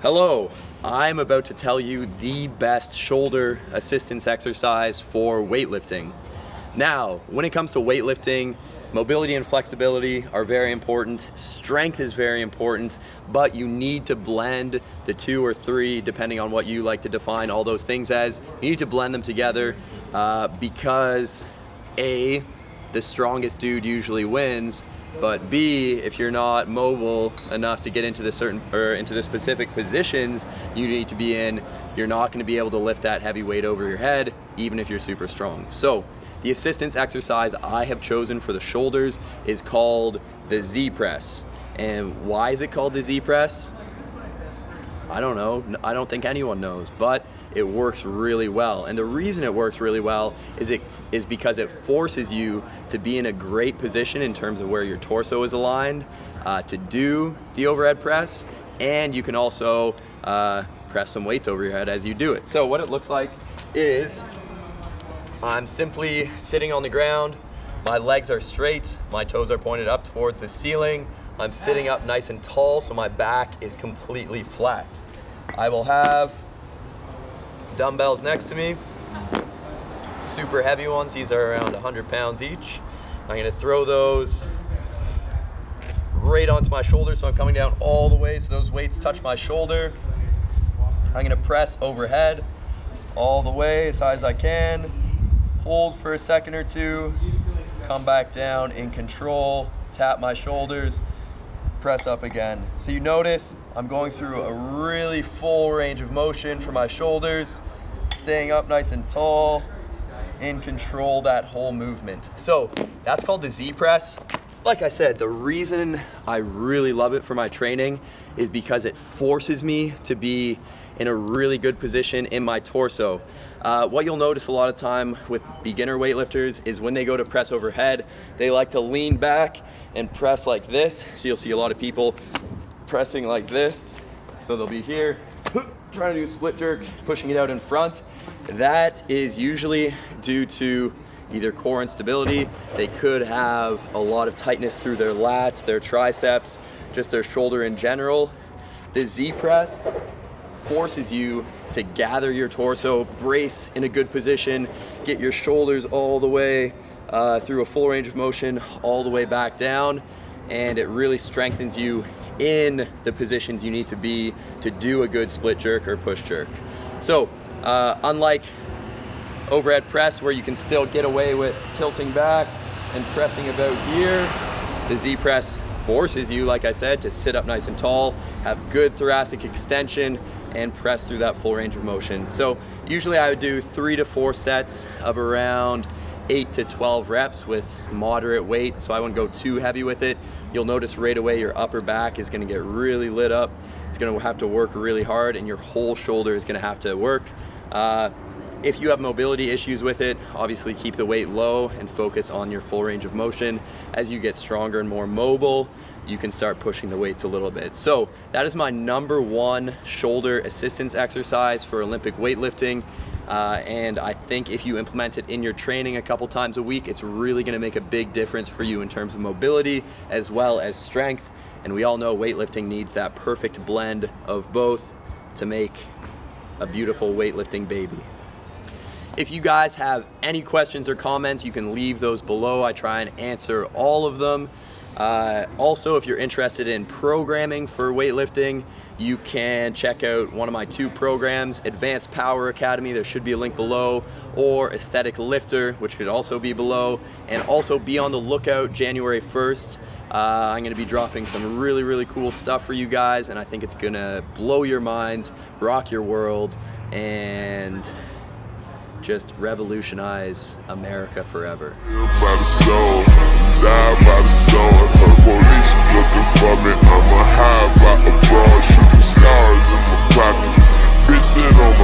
Hello, I'm about to tell you the best shoulder assistance exercise for weightlifting. Now, when it comes to weightlifting, mobility and flexibility are very important, strength is very important, but you need to blend the two or three, depending on what you like to define all those things as. You need to blend them together because A, the strongest dude usually wins, but B, if you're not mobile enough to get into the specific positions you need to be in, you're not going to be able to lift that heavy weight over your head, even if you're super strong. So the assistance exercise I have chosen for the shoulders is called the Z press. And why is it called the Z press? I don't know. I don't think anyone knows, but it works really well. And the reason it works really well is because it forces you to be in a great position in terms of where your torso is aligned to do the overhead press, and you can also press some weights over your head as you do it. So what it looks like is I'm simply sitting on the ground, my legs are straight, my toes are pointed up towards the ceiling, I'm sitting up nice and tall so my back is completely flat. I will have dumbbells next to me, super heavy ones, these are around 100 pounds each. I'm gonna throw those right onto my shoulder, so I'm coming down all the way so those weights touch my shoulder. I'm gonna press overhead all the way as high as I can, hold for a second or two, come back down in control, tap my shoulders, press up again. So you notice I'm going through a really full range of motion for my shoulders, staying up nice and tall, in control that whole movement. So that's called the Z press. Like I said, the reason I really love it for my training is because it forces me to be in a really good position in my torso. What you'll notice a lot of time with beginner weightlifters is when they go to press overhead, they like to lean back and press like this. So you'll see a lot of people pressing like this. So they'll be here, trying to do a split jerk, pushing it out in front. That is usually due to either core instability, they could have a lot of tightness through their lats, their triceps, just their shoulder in general. The Z press forces you to gather your torso, brace in a good position, get your shoulders all the way through a full range of motion, all the way back down, and it really strengthens you in the positions you need to be to do a good split jerk or push jerk. So unlike overhead press where you can still get away with tilting back and pressing about here, the Z press forces you, like I said, to sit up nice and tall, have good thoracic extension, and press through that full range of motion. So usually I would do 3 to 4 sets of around 8 to 12 reps with moderate weight, so I wouldn't go too heavy with it. You'll notice right away your upper back is gonna get really lit up. It's gonna have to work really hard, and your whole shoulder is gonna have to work. If you have mobility issues with it, obviously keep the weight low and focus on your full range of motion. As you get stronger and more mobile, you can start pushing the weights a little bit. So that is my #1 shoulder assistance exercise for Olympic weightlifting. And I think if you implement it in your training a couple times a week, it's really gonna make a big difference for you in terms of mobility as well as strength. And we all know weightlifting needs that perfect blend of both to make a beautiful weightlifting baby. If you guys have any questions or comments, you can leave those below. I try and answer all of them. Also, if you're interested in programming for weightlifting, you can check out one of my 2 programs, Advanced Power Academy, there should be a link below, or Aesthetic Lifter, which could also be below. And also be on the lookout January 1st. I'm gonna be dropping some really, really cool stuff for you guys, and I think it's gonna blow your minds, rock your world, and just revolutionize America forever. By the soul, die by the soul. Her police was looking for me. I'm a high by a broad, shooting stars in my pocket. Bitch sit on my